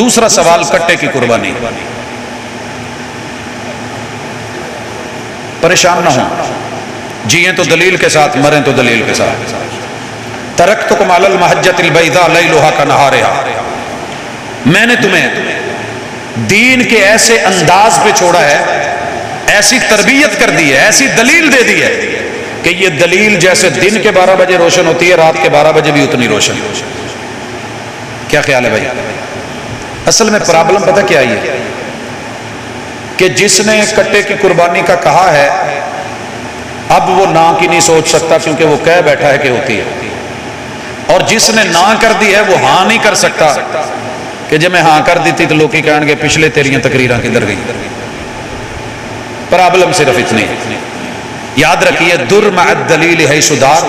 دوسرا سوال کٹے کی قربانی. پریشان نہ ہوں، جیئیں تو دلیل کے ساتھ، مریں تو دلیل کے ساتھ. ترکتکم علی المحجۃ البیضاء لیلھا کنہارھا، میں نے تمہیں دین کے ایسے انداز پہ چھوڑا ہے، ایسی تربیت کر دی ہے، ایسی دلیل دے دی ہے کہ یہ دلیل جیسے دن کے 12 بجے روشن ہوتی ہے، رات کے 12 بجے بھی اتنی روشن. کیا خیال ہے بھائی؟ اصل میں پرابلم پتہ کیا ہے کہ جس نے کٹے کی قربانی کا کہا ہے اب وہ نہ کی نہیں سوچ سکتا کیونکہ وہ کہہ بیٹھا ہے کہ ہوتی ہے، اور جس نے نہ کر دی ہے وہ ہاں نہیں کر سکتا کہ جب میں ہاں کر دیتی تو لوگ کہیں گے پچھلے تیریاں تقریراں کدھر گئی. پرابلم صرف اتنی. یاد رکھیے در مع الدلیل حیث دار،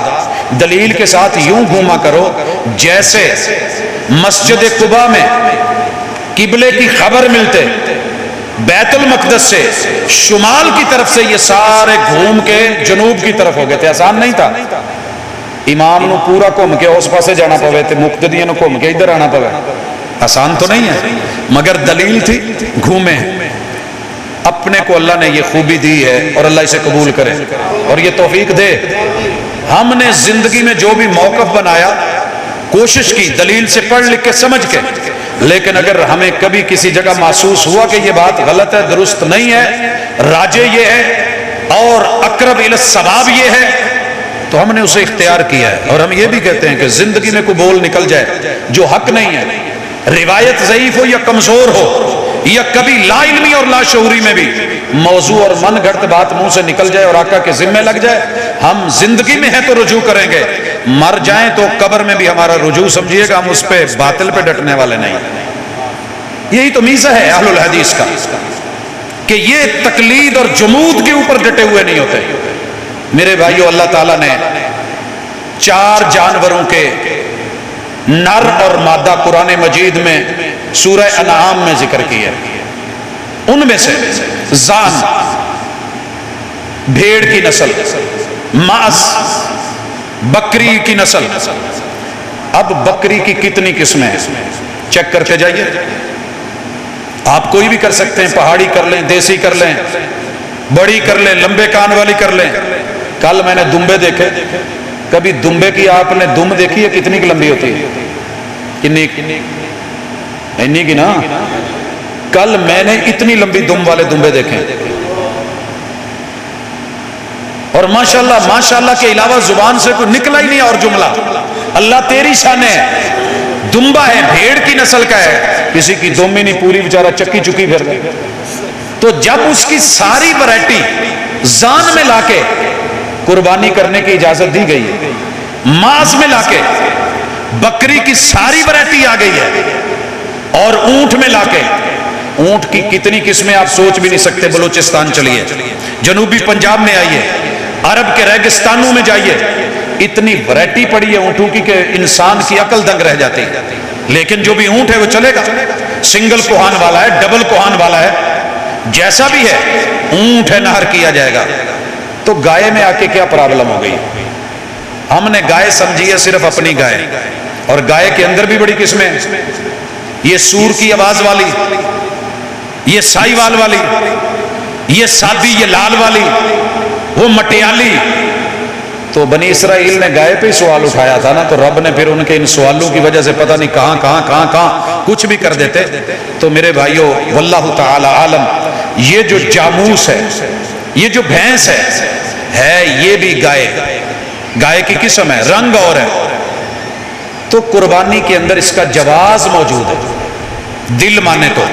دلیل کے ساتھ یوں گھوما کرو جیسے مسجد قباء میں قبلے کی خبر ملتے بیت المقدس سے شمال کی طرف سے یہ سارے گھوم کے جنوب کی طرف ہو گئے تھے. آسان نہیں تھا، امام نو پورا گھوم کے اس پاسے جانا پوے تے مقتدیاں نو گھوم کے ادھر آنا پوے. آسان تو نہیں ہے مگر دلیل تھی، گھومے. اپنے کو اللہ نے یہ خوبی دی ہے اور اللہ اسے قبول کرے اور یہ توفیق دے. ہم نے زندگی میں جو بھی موقف بنایا کوشش کی دلیل سے پڑھ لکھ کے سمجھ کے، لیکن اگر ہمیں کبھی کسی جگہ محسوس ہوا کہ یہ بات غلط ہے، درست نہیں ہے، راجع یہ ہے اور اقرب الی الصواب یہ ہے، تو ہم نے اسے اختیار کیا ہے. اور ہم یہ بھی کہتے ہیں کہ زندگی میں کوئی بول نکل جائے جو حق نہیں ہے، روایت ضعیف ہو یا کمزور ہو یا کبھی لا علمی اور لا شعوری میں بھی موضوع اور من گھڑت بات منہ سے نکل جائے اور آقا کے ذمہ لگ جائے، ہم زندگی میں ہیں تو رجوع کریں گے، مر جائیں تو قبر میں بھی ہمارا رجوع سمجھیے گا، ہم اس پہ باطل پہ ڈٹنے والے نہیں. یہی تو میزہ ہے اہل الحدیث کا کہ یہ تقلید اور جمود کے اوپر ڈٹے ہوئے نہیں ہوتے. میرے بھائیو، اللہ تعالیٰ نے 4 جانوروں کے نر اور مادہ قرآن مجید میں سورہ انعام میں ذکر کی ہے. ان میں سے زان بھیڑ کی نسل، ماس بکری کی نسل. اب بکری کی کتنی قسمیں ہیں چیک کرتے جائیے. آپ کوئی بھی کر سکتے ہیں، پہاڑی کر لیں، دیسی کر لیں، بڑی کر لیں، لمبے کان والی کر لیں. کل میں نے دمبے دیکھے. کبھی دمبے کی آپ نے دم دیکھی ہے کتنی کی لمبی ہوتی ہے؟ کنی کی نا. کل میں نے اتنی لمبی دم والے دمبے دیکھے اور ماشاءاللہ کے علاوہ زبان سے کوئی نکلا ہی نہیں اور جملہ. اللہ تیری شان ہے. دمبا ہے، بھیڑ کی نسل کا ہے، کسی کی دم ہی نہیں پوری بیچارہ چکی چکی پھر گئی. تو جب اس کی ساری ورائٹی زان میں لا کے قربانی کرنے کی اجازت دی گئی ہے، ماس میں لا کے بکری کی ساری ورائٹی آ گئی ہے، اور اونٹ میں لا کے، اونٹ کی کتنی قسمیں آپ سوچ بھی نہیں سکتے. بلوچستان چلیے، جنوبی پنجاب میں آئیے، عرب کے ریگستانوں میں جائیے، اتنی ورائٹی پڑی ہے اونٹوں کی کہ انسان کی عقل دنگ رہ جاتی ہے. لیکن جو بھی اونٹ ہے وہ چلے گا، سنگل کوہان والا ہے، ڈبل کوہان والا ہے، جیسا بھی ہے اونٹ ہے، نہر کیا جائے گا. تو گائے میں آ کے کیا پرابلم ہو گئی؟ ہم نے گائے سمجھی ہے صرف اپنی گائے، اور گائے کے اندر بھی بڑی قسمیں ہیں. یہ سور کی آواز والی، یہ سائی وال والی، یہ سادی، یہ لال والی، وہ مٹیالی. تو بنی اسرائیل نے گائے پہ سوال اٹھایا تھا نا، تو رب نے پھر ان کے ان سوالوں کی وجہ سے پتہ نہیں کہاں کچھ بھی کر دیتے. تو میرے بھائیو، واللہ تعالی عالم، یہ جو جاموس ہے، یہ جو بھینس ہے یہ بھی گائے کی قسم ہے، رنگ اور ہے. تو قربانی کے اندر اس کا جواز موجود ہے. دل مانے تو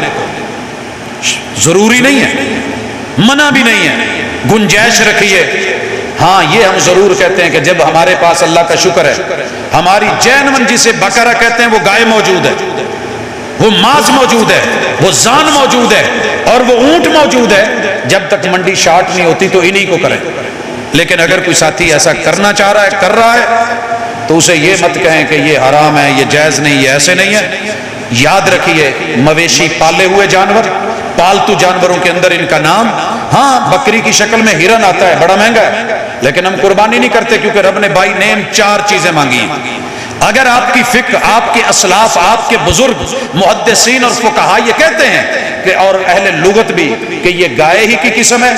ضروری نہیں ہے، منع بھی نہیں ہے، گنجائش رکھیے. ہاں یہ ہم ضرور کہتے ہیں کہ جب ہمارے پاس اللہ کا شکر ہے، ہماری جینون جسے بکرا کہتے ہیں وہ گائے موجود ہے، وہ ماز موجود ہے، وہ زان موجود ہے، اور وہ اونٹ موجود ہے. جب تک منڈی شارٹ نہیں ہوتی تو انہی کو کریں. لیکن اگر کوئی ساتھی ایسا کرنا چاہ رہا ہے، کر رہا ہے، تو اسے یہ مت کہیں کہ یہ حرام ہے، یہ جائز نہیں، یہ ایسے نہیں ہے. یاد رکھیے، مویشی پالے ہوئے جانور، پالتو جانوروں کے اندر ان کا نام، ہاں بکری کی شکل میں ہرن آتا ہے، بڑا مہنگا ہے، لیکن ہم قربانی نہیں کرتے کیونکہ رب نے بائی نیم 4 چیزیں مانگی ہیں. اگر آپ کی فکر، آپ کے اسلاف، آپ کے بزرگ محدثین اور فقہا یہ کہتے ہیں کہ اور اہل لغت بھی کہ یہ گائے ہی کی قسم ہے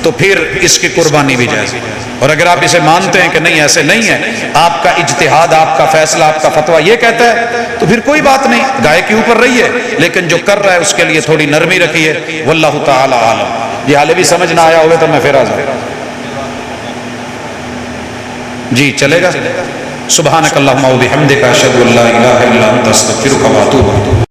تو پھر اس کی قربانی بھی جائز۔ اور اگر آپ اسے مانتے ہیں کہ نہیں ایسے نہیں ہے، آپ کا اجتہاد، آپ کا فیصلہ، آپ کا فتویٰ یہ کہتا ہے تو پھر کوئی بات نہیں، گائے کے اوپر رہی ہے، لیکن جو کر رہا ہے اس کے لیے تھوڑی نرمی رکھیے۔ واللہ تعالی عالم۔ یہ حالے بھی سمجھ نہ آیا ہوگا تو میں پھر آزاد جی چلے گا۔ سبحانک اللہم و بحمدک اشہد ان لا الہ الا انت استغفرک و اتوب الیک۔